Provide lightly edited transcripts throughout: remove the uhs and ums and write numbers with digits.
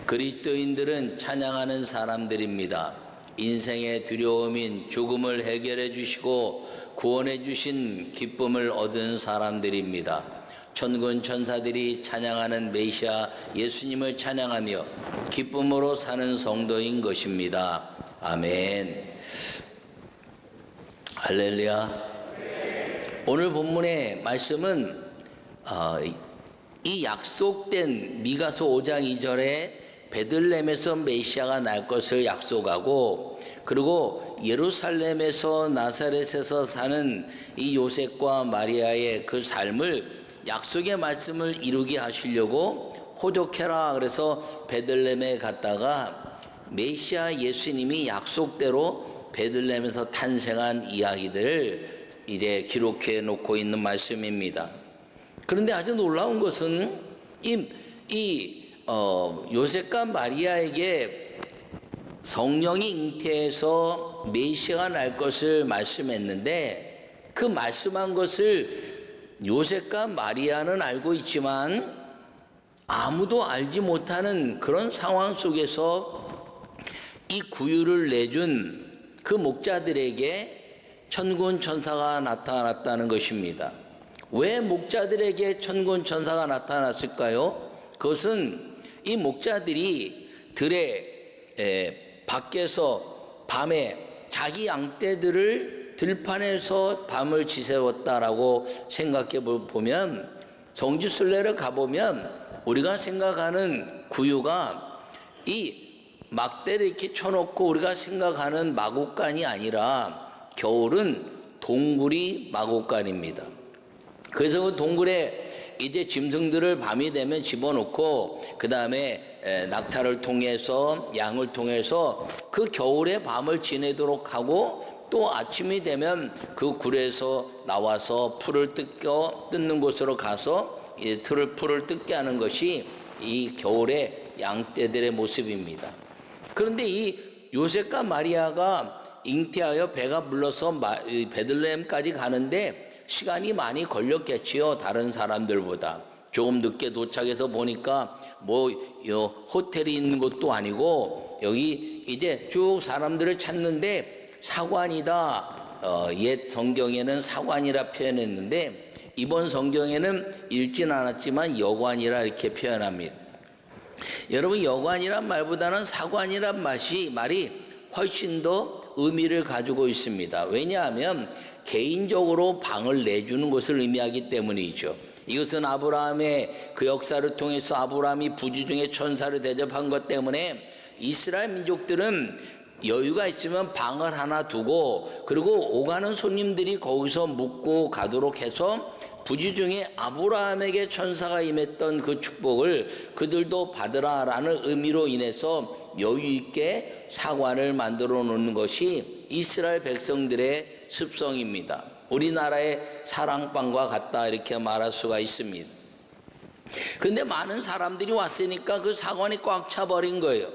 그리스도인들은 찬양하는 사람들입니다. 인생의 두려움인 죽음을 해결해 주시고 구원해 주신 기쁨을 얻은 사람들입니다. 천군 천사들이 찬양하는 메시아 예수님을 찬양하며 기쁨으로 사는 성도인 것입니다. 아멘. 할렐루야. 오늘 본문의 말씀은 이 약속된 미가서 5장 2절에 베들레헴에서 메시아가 날 것을 약속하고, 그리고 예루살렘에서 나사렛에서 사는 이 요셉과 마리아의 그 삶을 약속의 말씀을 이루게 하시려고 호적해라 그래서 베들레헴에 갔다가 메시아 예수님이 약속대로 베들레헴에서 탄생한 이야기들을 이제 기록해 놓고 있는 말씀입니다. 그런데 아주 놀라운 것은 요셉과 마리아에게 성령이 잉태해서 메시아가 날 것을 말씀했는데, 그 말씀한 것을 요셉과 마리아는 알고 있지만 아무도 알지 못하는 그런 상황 속에서 이 구유를 내준 그 목자들에게 천군 천사가 나타났다는 것입니다. 왜 목자들에게 천군 천사가 나타났을까요? 그것은 이 목자들이 들에 밖에서 밤에 자기 양떼들을 들판에서 밤을 지새웠다라고 생각해 보면, 성지순례를 가보면 우리가 생각하는 구유가 이 막대를 이렇게 쳐놓고 우리가 생각하는 마곡간이 아니라 겨울은 동굴이 마곡간입니다. 그래서 그 동굴에 이제 짐승들을 밤이 되면 집어넣고 그 다음에 낙타를 통해서 양을 통해서 그 겨울에 밤을 지내도록 하고, 또 아침이 되면 그 굴에서 나와서 풀을 뜯는 곳으로 가서 풀을 뜯게 하는 것이 이 겨울의 양떼들의 모습입니다. 그런데 이 요셉과 마리아가 잉태하여 배가 불러서 베들레헴까지 가는데 시간이 많이 걸렸겠지요. 다른 사람들보다 조금 늦게 도착해서 보니까 호텔이 있는 것도 아니고 여기 이제 쭉 사람들을 찾는데 사관이다. 옛 성경에는 사관이라 표현했는데 이번 성경에는 읽진 않았지만 여관이라 이렇게 표현합니다. 여러분, 여관이란 말보다는 사관이란 말이 훨씬 더 의미를 가지고 있습니다. 왜냐하면 개인적으로 방을 내주는 것을 의미하기 때문이죠. 이것은 아브라함의 그 역사를 통해서 아브라함이 부지 중에 천사를 대접한 것 때문에 이스라엘 민족들은 여유가 있으면 방을 하나 두고, 그리고 오가는 손님들이 거기서 묵고 가도록 해서 부지 중에 아브라함에게 천사가 임했던 그 축복을 그들도 받으라라는 의미로 인해서 여유 있게 사관을 만들어 놓는 것이 이스라엘 백성들의 습성입니다. 우리나라의 사랑방과 같다 이렇게 말할 수가 있습니다. 근데 많은 사람들이 왔으니까 그 사관이 꽉 차버린 거예요.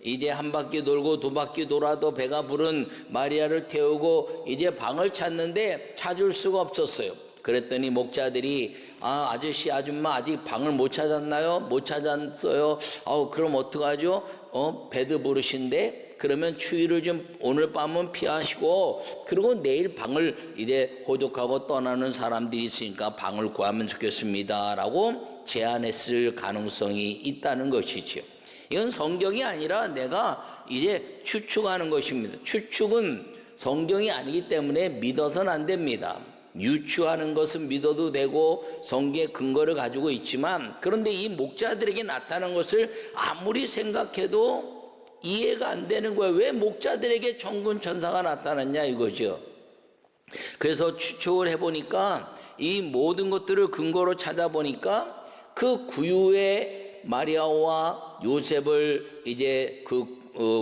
이제 한 바퀴 돌고 두 바퀴 돌아도 배가 부른 마리아를 태우고 이제 방을 찾는데 찾을 수가 없었어요. 그랬더니 목자들이 아저씨 아줌마 아직 방을 못 찾았나요? 못 찾았어요. 그럼 어떡하죠? 배도 부르신데 그러면 추위를 좀 오늘 밤은 피하시고 그리고 내일 방을 이제 호적하고 떠나는 사람들이 있으니까 방을 구하면 좋겠습니다 라고 제안했을 가능성이 있다는 것이죠. 이건 성경이 아니라 내가 이제 추측하는 것입니다. 추측은 성경이 아니기 때문에 믿어서는 안 됩니다. 유추하는 것은 믿어도 되고 성경의 근거를 가지고 있지만, 그런데 이 목자들에게 나타난 것을 아무리 생각해도 이해가 안 되는 거예요. 왜 목자들에게 천군 천사가 나타났냐 이거죠. 그래서 추측을 해보니까 이 모든 것들을 근거로 찾아보니까 그 구유의 마리아와 요셉을 이제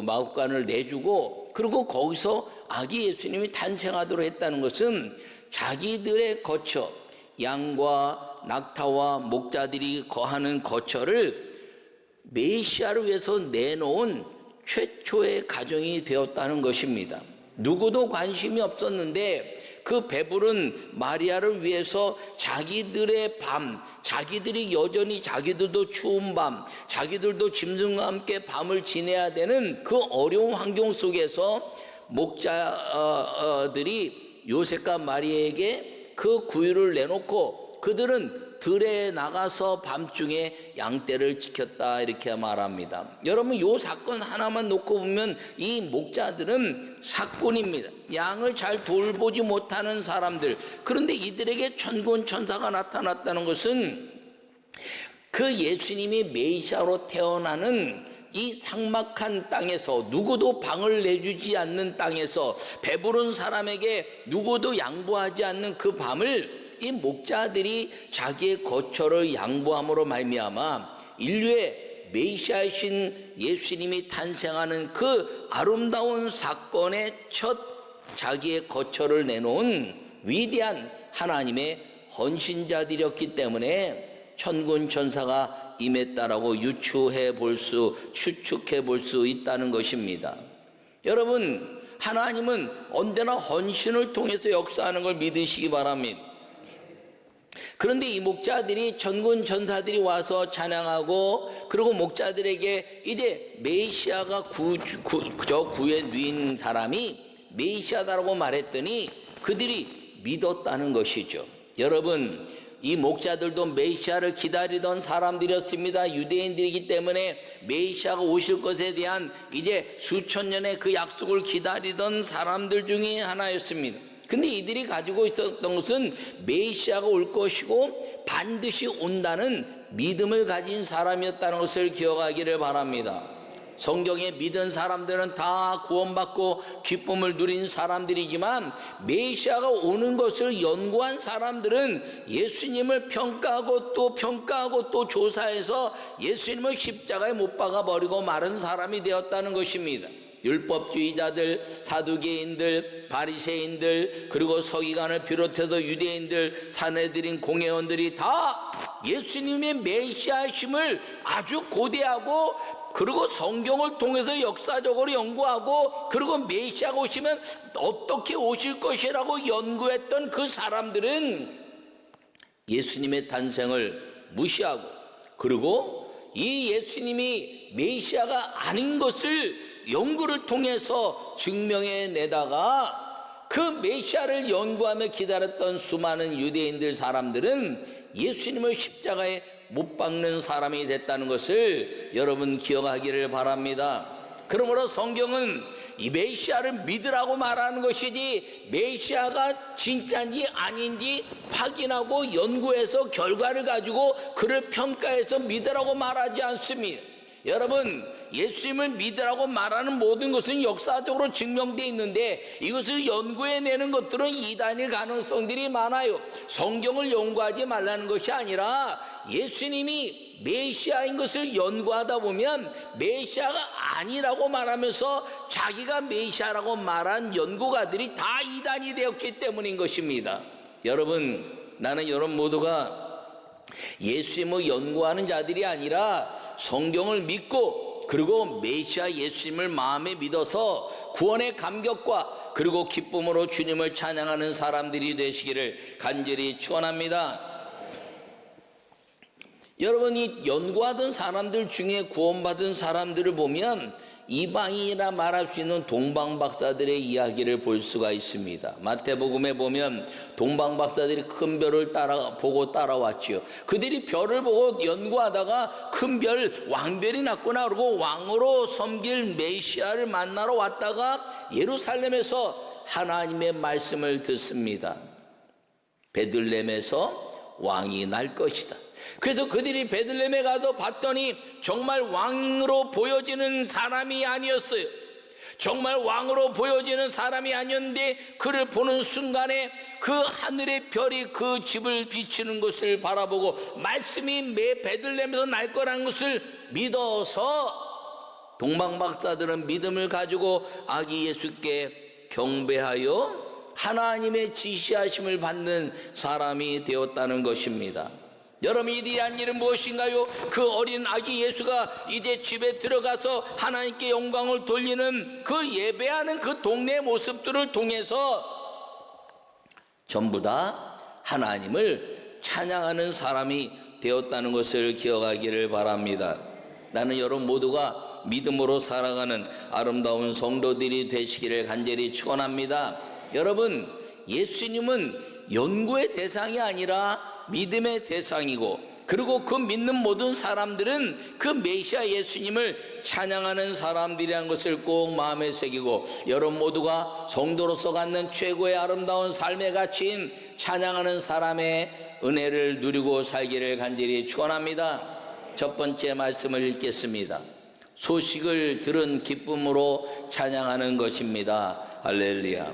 마구간을 내주고 그리고 거기서 아기 예수님이 탄생하도록 했다는 것은 자기들의 거처, 양과 낙타와 목자들이 거하는 거처를 메시아를 위해서 내놓은 최초의 가정이 되었다는 것입니다. 누구도 관심이 없었는데 그 배부른 마리아를 위해서 자기들의 밤, 자기들이 여전히 자기들도 추운 밤, 자기들도 짐승과 함께 밤을 지내야 되는 그 어려운 환경 속에서 목자들이 요셉과 마리아에게 그 구유를 내놓고 그들은 들에 나가서 밤중에 양떼를 지켰다 이렇게 말합니다. 여러분, 요 사건 하나만 놓고 보면 이 목자들은 사꾼입니다. 양을 잘 돌보지 못하는 사람들. 그런데 이들에게 천군천사가 나타났다는 것은 그 예수님이 메시아로 태어나는 이 삭막한 땅에서, 누구도 방을 내주지 않는 땅에서, 배부른 사람에게 누구도 양보하지 않는 그 밤을 이 목자들이 자기의 거처를 양보함으로 말미암아 인류의 메시아이신 예수님이 탄생하는 그 아름다운 사건의 첫 자기의 거처를 내놓은 위대한 하나님의 헌신자들이었기 때문에 천군 천사가 임했다라고 추측해 볼 수 있다는 것입니다. 여러분, 하나님은 언제나 헌신을 통해서 역사하는 걸 믿으시기 바랍니다. 그런데 이 목자들이, 천군 천사들이 와서 찬양하고, 그리고 목자들에게 이제 메시아가 저 구에 누인 사람이 메시아다라고 말했더니 그들이 믿었다는 것이죠. 여러분, 이 목자들도 메시아를 기다리던 사람들이었습니다. 유대인들이기 때문에 메시아가 오실 것에 대한 이제 수천 년의 그 약속을 기다리던 사람들 중에 하나였습니다. 근데 이들이 가지고 있었던 것은 메시아가 올 것이고 반드시 온다는 믿음을 가진 사람이었다는 것을 기억하기를 바랍니다. 성경에 믿은 사람들은 다 구원받고 기쁨을 누린 사람들이지만 메시아가 오는 것을 연구한 사람들은 예수님을 평가하고 또 조사해서 예수님을 십자가에 못 박아 버리고 마른 사람이 되었다는 것입니다. 율법주의자들, 사두개인들, 바리새인들, 그리고 서기관을 비롯해서 유대인들, 산헤드린 공회원들이 다 예수님의 메시아심을 아주 고대하고, 그리고 성경을 통해서 역사적으로 연구하고, 그리고 메시아가 오시면 어떻게 오실 것이라고 연구했던 그 사람들은 예수님의 탄생을 무시하고, 그리고 이 예수님이 메시아가 아닌 것을 연구를 통해서 증명해내다가 그 메시아를 연구하며 기다렸던 수많은 유대인들 사람들은 예수님을 십자가에 못 박는 사람이 됐다는 것을 여러분 기억하기를 바랍니다. 그러므로 성경은 이 메시아를 믿으라고 말하는 것이지 메시아가 진짜인지 아닌지 확인하고 연구해서 결과를 가지고 그를 평가해서 믿으라고 말하지 않습니다. 여러분, 예수님을 믿으라고 말하는 모든 것은 역사적으로 증명되어 있는데 이것을 연구해내는 것들은 이단일 가능성들이 많아요. 성경을 연구하지 말라는 것이 아니라 예수님이 메시아인 것을 연구하다 보면 메시아가 아니라고 말하면서 자기가 메시아라고 말한 연구가들이 다 이단이 되었기 때문인 것입니다. 여러분, 나는 여러분 모두가 예수님을 연구하는 자들이 아니라 성경을 믿고, 그리고 메시아 예수님을 마음에 믿어서 구원의 감격과 그리고 기쁨으로 주님을 찬양하는 사람들이 되시기를 간절히 축원합니다. 여러분이 연구하던 사람들 중에 구원받은 사람들을 보면 이방인이라 말할 수 있는 동방박사들의 이야기를 볼 수가 있습니다. 마태복음에 보면 동방박사들이 큰 별을 보고 따라왔지요. 그들이 별을 보고 연구하다가 큰 별, 왕별이 났구나 그러고 왕으로 섬길 메시아를 만나러 왔다가 예루살렘에서 하나님의 말씀을 듣습니다. 베들레헴에서 왕이 날 것이다. 그래서 그들이 베들레헴에 가서 봤더니 정말 왕으로 보여지는 사람이 아니었어요. 정말 왕으로 보여지는 사람이 아니었는데 그를 보는 순간에 그 하늘의 별이 그 집을 비추는 것을 바라보고 말씀이 매 베들레헴에서 날 거라는 것을 믿어서 동방박사들은 믿음을 가지고 아기 예수께 경배하여 하나님의 지시하심을 받는 사람이 되었다는 것입니다. 여러분, 이러한 일은 무엇인가요? 그 어린 아기 예수가 이제 집에 들어가서 하나님께 영광을 돌리는 그 예배하는 그 동네 모습들을 통해서 전부 다 하나님을 찬양하는 사람이 되었다는 것을 기억하기를 바랍니다. 나는 여러분 모두가 믿음으로 살아가는 아름다운 성도들이 되시기를 간절히 축원합니다. 여러분, 예수님은 연구의 대상이 아니라 믿음의 대상이고, 그리고 그 믿는 모든 사람들은 그 메시아 예수님을 찬양하는 사람들이라는 것을 꼭 마음에 새기고, 여러분 모두가 성도로서 갖는 최고의 아름다운 삶의 가치인 찬양하는 사람의 은혜를 누리고 살기를 간절히 축원합니다. 첫 번째 말씀을 읽겠습니다. 소식을 들은 기쁨으로 찬양하는 것입니다. 할렐루야.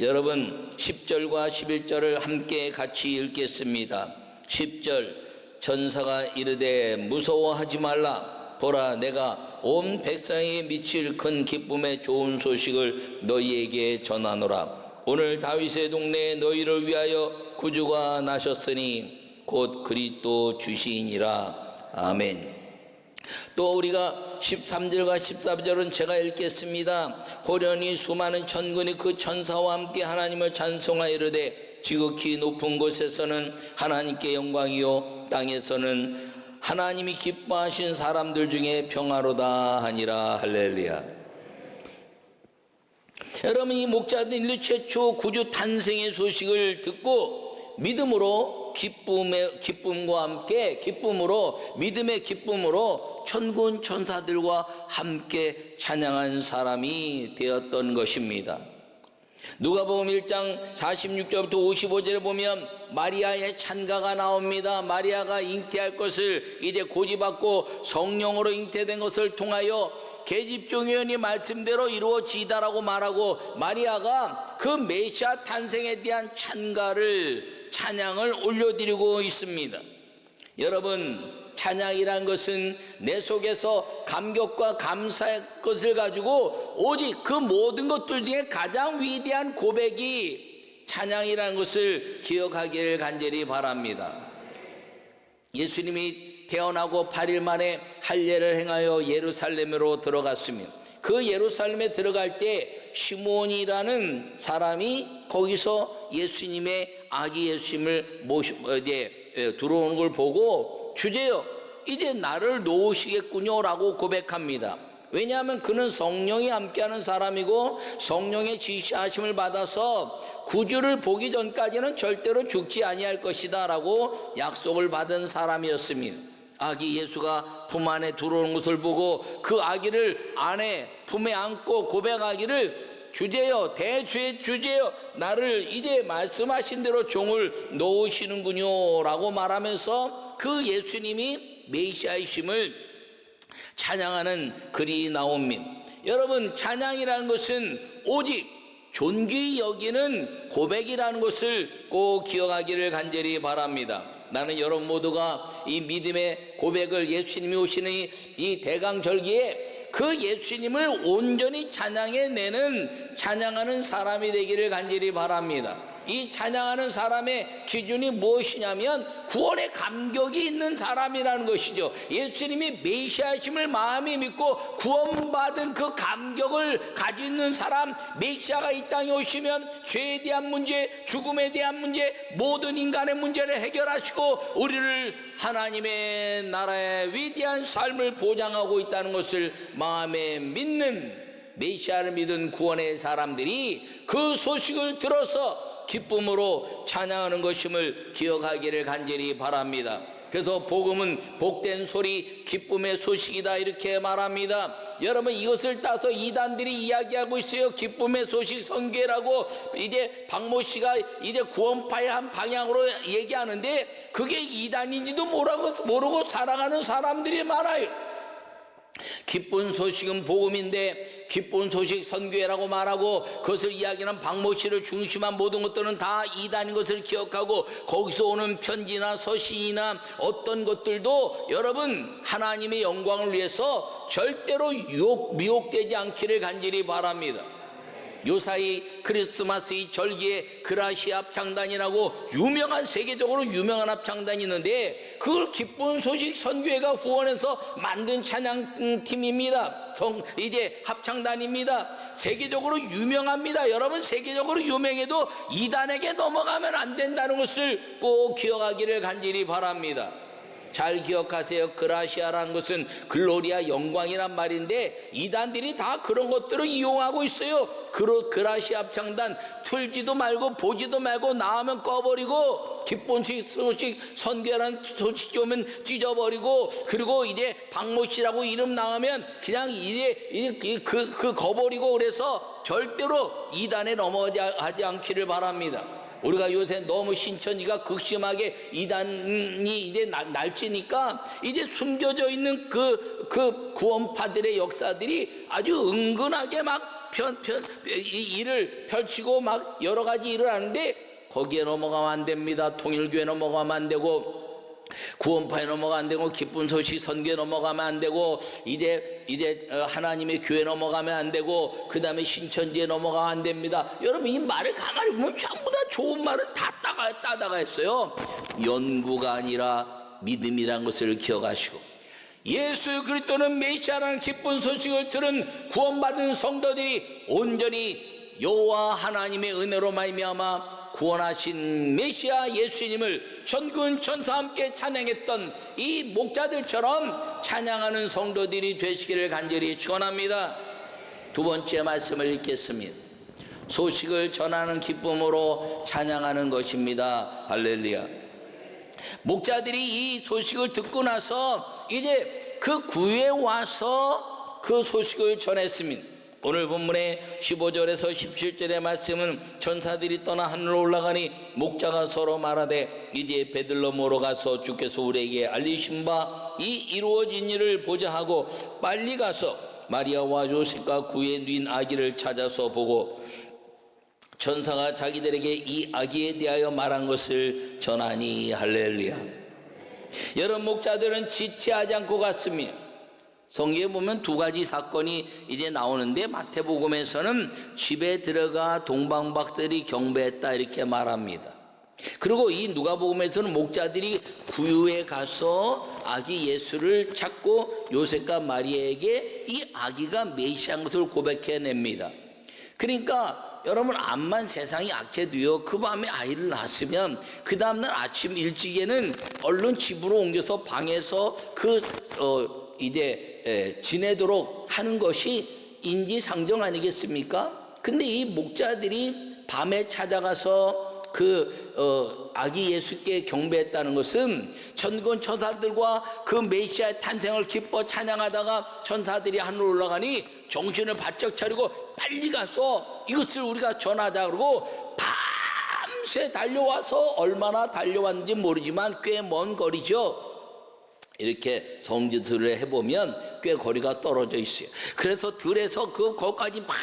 여러분 10절과 11절을 함께 같이 읽겠습니다. 10절, 전사가 이르되 무서워하지 말라. 보라, 내가 온 백성에 미칠 큰 기쁨의 좋은 소식을 너희에게 전하노라. 오늘 다윗의 동네에 너희를 위하여 구주가 나셨으니 곧 그리스도 주시니라. 아멘. 또 우리가 13절과 14절은 제가 읽겠습니다. 호련히 수많은 천군이 그 천사와 함께 하나님을 찬송하여 이르되 지극히 높은 곳에서는 하나님께 영광이요 땅에서는 하나님이 기뻐하신 사람들 중에 평화로다 하니라. 할렐루야. 여러분, 이 목자들 인류 최초 구주 탄생의 소식을 듣고 믿음으로 기쁨과 함께 믿음의 기쁨으로 천군 천사들과 함께 찬양한 사람이 되었던 것입니다. 누가복음 1장 46절부터 55절에 보면 마리아의 찬가가 나옵니다. 마리아가 잉태할 것을 이제 고지받고 성령으로 잉태된 것을 통하여 계집종의원이 말씀대로 이루어지다라고 말하고, 마리아가 그 메시아 탄생에 대한 찬양을 올려드리고 있습니다. 여러분, 찬양이란 것은 내 속에서 감격과 감사의 것을 가지고 오직 그 모든 것들 중에 가장 위대한 고백이 찬양이라는 것을 기억하기를 간절히 바랍니다. 예수님이 태어나고 8일 만에 할례를 행하여 예루살렘으로 들어갔습니다. 그 예루살렘에 들어갈 때 시몬이라는 사람이 거기서 예수님의 아기 예수님을 들어오는 걸 보고 주제요, 이제 나를 놓으시겠군요 라고 고백합니다. 왜냐하면 그는 성령이 함께하는 사람이고 성령의 지시하심을 받아서 구주를 보기 전까지는 절대로 죽지 아니할 것이다 라고 약속을 받은 사람이었습니다. 아기 예수가 품 안에 들어오는 것을 보고 그 아기를 안에 품에 안고 고백하기를 주제여, 대주의 주제여, 나를 이제 말씀하신 대로 종을 놓으시는군요 라고 말하면서 그 예수님이 메시아이심을 찬양하는 글이 나옵니다. 여러분, 찬양이라는 것은 오직 존귀히 여기는 고백이라는 것을 꼭 기억하기를 간절히 바랍니다. 나는 여러분 모두가 이 믿음의 고백을 예수님이 오시는 이 대강절기에 그 예수님을 온전히 찬양해내는 찬양하는 사람이 되기를 간절히 바랍니다. 이 찬양하는 사람의 기준이 무엇이냐면 구원의 감격이 있는 사람이라는 것이죠. 예수님이 메시아심을 마음에 믿고 구원받은 그 감격을 가지고 있는 사람, 메시아가 이 땅에 오시면 죄에 대한 문제, 죽음에 대한 문제, 모든 인간의 문제를 해결하시고 우리를 하나님의 나라의 위대한 삶을 보장하고 있다는 것을 마음에 믿는 메시아를 믿은 구원의 사람들이 그 소식을 들어서 기쁨으로 찬양하는 것임을 기억하기를 간절히 바랍니다. 그래서 복음은 복된 소리, 기쁨의 소식이다 이렇게 말합니다. 여러분, 이것을 따서 이단들이 이야기하고 있어요. 기쁨의 소식 선교라고. 이제 박모 씨가 이제 구원파의 한 방향으로 얘기하는데 그게 이단인지도 모르고 살아가는 사람들이 많아요. 기쁜 소식은 복음인데 기쁜 소식 선교회라고 말하고 그것을 이야기하는 박모 씨를 중심한 모든 것들은 다 이단인 것을 기억하고 거기서 오는 편지나 서신이나 어떤 것들도 여러분 하나님의 영광을 위해서 절대로 미혹되지 않기를 간절히 바랍니다. 요사이 크리스마스 이 절기에 그라시아 합창단이라고 유명한, 세계적으로 유명한 합창단이 있는데, 그걸 기쁜 소식 선교회가 후원해서 만든 찬양팀입니다. 이제 합창단입니다. 세계적으로 유명합니다. 여러분, 세계적으로 유명해도 이단에게 넘어가면 안 된다는 것을 꼭 기억하기를 간절히 바랍니다. 잘 기억하세요. 그라시아라는 것은 글로리아, 영광이란 말인데, 이단들이 다 그런 것들을 이용하고 있어요. 그라시아 합창단 틀지도 말고 보지도 말고 나오면 꺼버리고, 기쁜 소식 선교라는 소식이 오면 찢어버리고, 그리고 이제 박모 씨라고 이름 나오면 그냥 이제 거버리고, 그래서 절대로 이단에 넘어가지 않기를 바랍니다. 우리가 요새 너무 신천지가 극심하게 이단이 이제 날치니까, 이제 숨겨져 있는 그 구원파들의 역사들이 아주 은근하게 막 일을 펼치고 막 여러 가지 일을 하는데, 거기에 넘어가면 안 됩니다. 통일교회 넘어가면 안 되고, 구원파에 넘어가면 안 되고, 기쁜 소식 선교에 넘어가면 안 되고, 이제 하나님의 교회 넘어가면 안 되고, 그 다음에 신천지에 넘어가면 안 됩니다. 여러분, 이 말을 가만히 보면 전부 다 좋은 말은 다 따다가 했어요. 연구가 아니라 믿음이란 것을 기억하시고, 예수 그리스도는 메시아라는 기쁜 소식을 들은 구원받은 성도들이 온전히 여호와 하나님의 은혜로 말미암아 구원하신 메시아 예수님을 천군 천사와 함께 찬양했던 이 목자들처럼 찬양하는 성도들이 되시기를 간절히 축원합니다. 두 번째 말씀을 읽겠습니다. 소식을 전하는 기쁨으로 찬양하는 것입니다. 할렐루야. 목자들이 이 소식을 듣고 나서 이제 그 구유에 와서 그 소식을 전했습니다. 오늘 본문의 15절에서 17절의 말씀은 천사들이 떠나 하늘로 올라가니 목자가 서로 말하되 이제 베들레헴으로 가서 주께서 우리에게 알리신 바 이 이루어진 일을 보자 하고 빨리 가서 마리아와 요셉과 구유에 누인 아기를 찾아서 보고 천사가 자기들에게 이 아기에 대하여 말한 것을 전하니. 할렐루야. 여러분, 목자들은 지체하지 않고 갔습니다. 성경에 보면 두 가지 사건이 이제 나오는데, 마태복음에서는 집에 들어가 동방박들이 경배했다 이렇게 말합니다. 그리고 이 누가복음에서는 목자들이 구유에 가서 아기 예수를 찾고 요셉과 마리아에게 이 아기가 메시아인 것을 고백해냅니다. 그러니까 여러분, 암만 세상이 악해도요, 그 밤에 아이를 낳았으면 그 다음날 아침 일찍에는 얼른 집으로 옮겨서 방에서 이제 지내도록 하는 것이 인지상정 아니겠습니까? 근데 이 목자들이 밤에 찾아가서 아기 예수께 경배했다는 것은 천군 천사들과 그 메시아의 탄생을 기뻐 찬양하다가 천사들이 하늘로 올라가니 정신을 바짝 차리고 빨리 가서 이것을 우리가 전하자 그러고 밤새 달려와서, 얼마나 달려왔는지 모르지만 꽤 먼 거리죠. 이렇게 성지들을 해보면 꽤 거리가 떨어져 있어요. 그래서 들에서 거기까지 막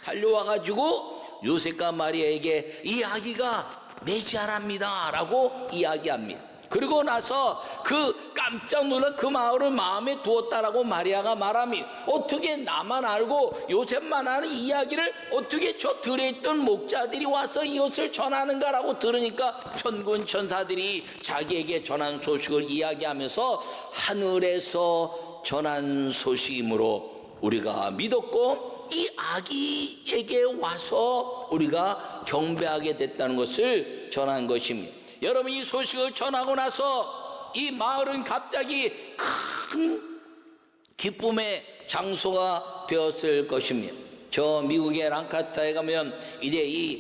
달려와가지고 요셉과 마리아에게 이 아기가 메시아랍니다 라고 이야기합니다. 그리고 나서 깜짝 놀라 그 마을을 마음에 두었다라고 마리아가 말합니다. 어떻게 나만 알고 요셉만 아는 이야기를 어떻게 저 들에 있던 목자들이 와서 이것을 전하는가라고 들으니까 천군 천사들이 자기에게 전한 소식을 이야기하면서 하늘에서 전한 소식이므로 우리가 믿었고 이 아기에게 와서 우리가 경배하게 됐다는 것을 전한 것입니다. 여러분, 이 소식을 전하고 나서 이 마을은 갑자기 큰 기쁨의 장소가 되었을 것입니다. 저 미국의 랑카스타에 가면 이제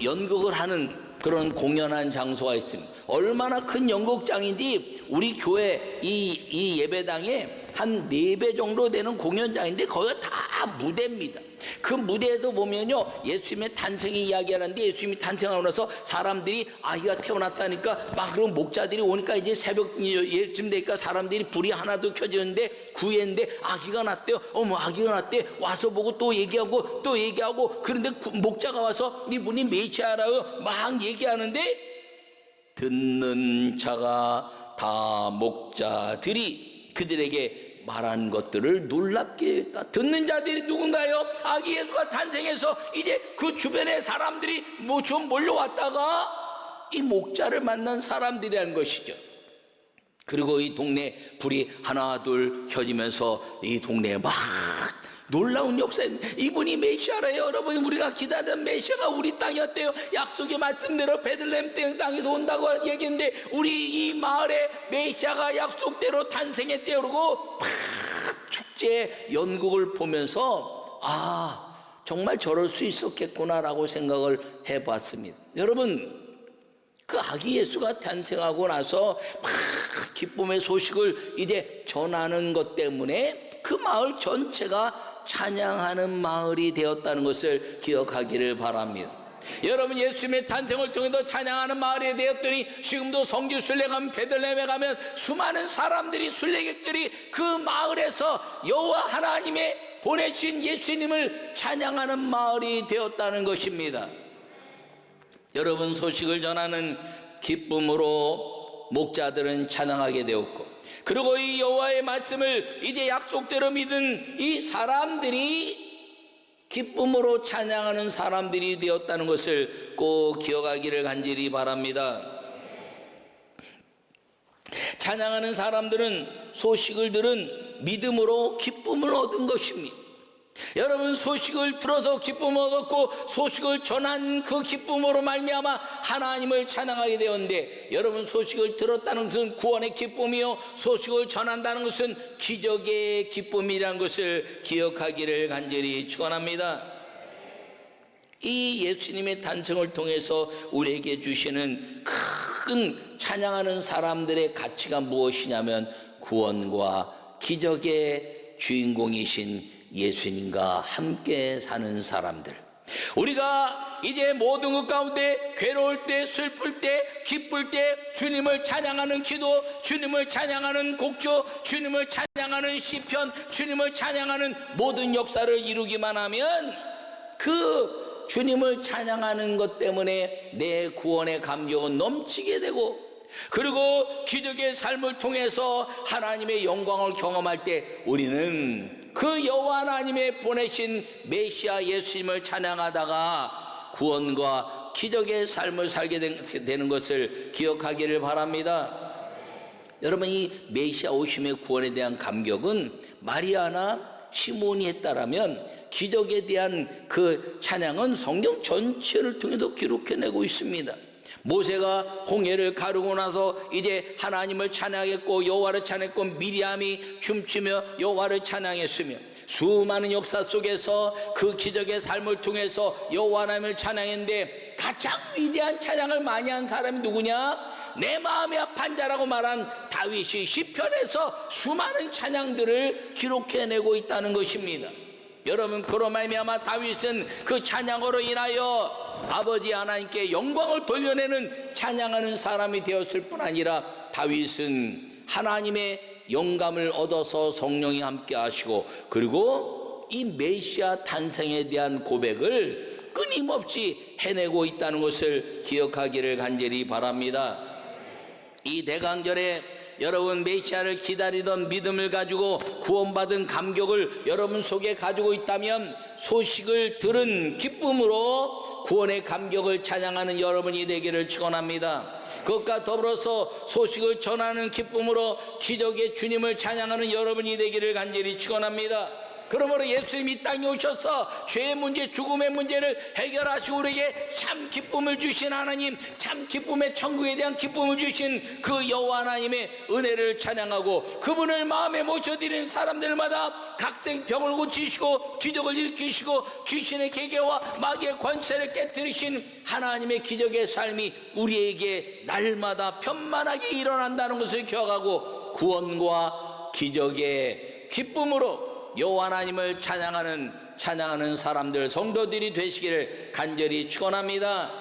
연극을 하는 그런 공연한 장소가 있습니다. 얼마나 큰 연극장인지 우리 교회 이 예배당에 한 4배 정도 되는 공연장인데 거기가 다 무대입니다. 그 무대에서 보면요, 예수님의 탄생의 이야기하는데, 예수님이 탄생하고 나서 사람들이 아기가 태어났다니까 막 그런 목자들이 오니까 이제 새벽 예쯤 되니까 사람들이 불이 하나도 켜지는데 구했는데 아기가 났대요. 어머, 아기가 났대. 와서 보고 또 얘기하고 또 얘기하고, 그런데 목자가 와서 이분이 메시아라고 막 얘기하는데 듣는 자가 다 목자들이 그들에게 말한 것들을 놀랍게 했다. 듣는 자들이 누군가요? 아기 예수가 탄생해서 이제 그 주변의 사람들이 좀 몰려왔다가 이 목자를 만난 사람들이라는 것이죠. 그리고 이 동네 불이 하나 둘 켜지면서 이 동네에 막 놀라운 역사입니다. 이분이 메시아래요. 여러분, 우리가 기다리던 메시아가 우리 땅이었대요. 약속의 말씀대로 베들레헴 땅에서 온다고 얘기했는데 우리 이 마을에 메시아가 약속대로 탄생했대요. 그러고 막 축제 연극을 보면서 정말 저럴 수 있었겠구나라고 생각을 해봤습니다. 여러분, 그 아기 예수가 탄생하고 나서 막 기쁨의 소식을 이제 전하는 것 때문에 그 마을 전체가 찬양하는 마을이 되었다는 것을 기억하기를 바랍니다. 여러분, 예수님의 탄생을 통해서 찬양하는 마을이 되었더니 지금도 성지 순례 가면, 베들레헴에 가면 수많은 사람들이, 순례객들이 그 마을에서 여호와 하나님의 보내신 예수님을 찬양하는 마을이 되었다는 것입니다. 여러분, 소식을 전하는 기쁨으로 목자들은 찬양하게 되었고, 그리고 이 여호와의 말씀을 이제 약속대로 믿은 이 사람들이 기쁨으로 찬양하는 사람들이 되었다는 것을 꼭 기억하기를 간절히 바랍니다. 찬양하는 사람들은 소식을 들은 믿음으로 기쁨을 얻은 것입니다. 여러분, 소식을 들어서 기쁨을 얻었고 소식을 전한 그 기쁨으로 말미암아 하나님을 찬양하게 되었는데, 여러분, 소식을 들었다는 것은 구원의 기쁨이요, 소식을 전한다는 것은 기적의 기쁨이라는 것을 기억하기를 간절히 축원합니다. 이 예수님의 탄생을 통해서 우리에게 주시는 큰 찬양하는 사람들의 가치가 무엇이냐면 구원과 기적의 주인공이신 예수님과 함께 사는 사람들. 우리가 이제 모든 것 가운데 괴로울 때, 슬플 때, 기쁠 때 주님을 찬양하는 기도, 주님을 찬양하는 곡조, 주님을 찬양하는 시편, 주님을 찬양하는 모든 역사를 이루기만 하면 그 주님을 찬양하는 것 때문에 내 구원의 감격은 넘치게 되고, 그리고 기적의 삶을 통해서 하나님의 영광을 경험할 때 우리는 그 여호와 하나님의 보내신 메시아 예수님을 찬양하다가 구원과 기적의 삶을 살게 되는 것을 기억하기를 바랍니다. 여러분, 이 메시아 오심의 구원에 대한 감격은 마리아나 시몬이 했다라면 기적에 대한 그 찬양은 성경 전체를 통해서 기록해내고 있습니다. 모세가 홍해를 가르고 나서 이제 하나님을 찬양했고 여호와를 찬양했고, 미리암이 춤추며 여호와를 찬양했으며, 수많은 역사 속에서 그 기적의 삶을 통해서 여호와 하나님을 찬양했는데 가장 위대한 찬양을 많이 한 사람이 누구냐? 내 마음의 판자라고 말한 다윗이 시편에서 수많은 찬양들을 기록해내고 있다는 것입니다. 여러분, 그로 말미암아 다윗은 그 찬양으로 인하여 아버지 하나님께 영광을 돌려내는 찬양하는 사람이 되었을 뿐 아니라, 다윗은 하나님의 영감을 얻어서 성령이 함께 하시고, 그리고 이 메시아 탄생에 대한 고백을 끊임없이 해내고 있다는 것을 기억하기를 간절히 바랍니다. 이 대강절에 여러분, 메시아를 기다리던 믿음을 가지고 구원받은 감격을 여러분 속에 가지고 있다면 소식을 들은 기쁨으로 구원의 감격을 찬양하는 여러분이 되기를 축원합니다. 그것과 더불어서 소식을 전하는 기쁨으로 기적의 주님을 찬양하는 여러분이 되기를 간절히 축원합니다. 그러므로 예수님이 땅에 오셔서 죄의 문제, 죽음의 문제를 해결하시고 우리에게 참 기쁨을 주신 하나님, 참 기쁨의 천국에 대한 기쁨을 주신 그 여호와 하나님의 은혜를 찬양하고, 그분을 마음에 모셔드리는 사람들마다 각종 병을 고치시고 기적을 일으키시고 귀신의 계계와 마귀의 권세를 깨뜨리신 하나님의 기적의 삶이 우리에게 날마다 편만하게 일어난다는 것을 기억하고, 구원과 기적의 기쁨으로 여호와 하나님을 찬양하는 사람들, 성도들이 되시기를 간절히 축원합니다.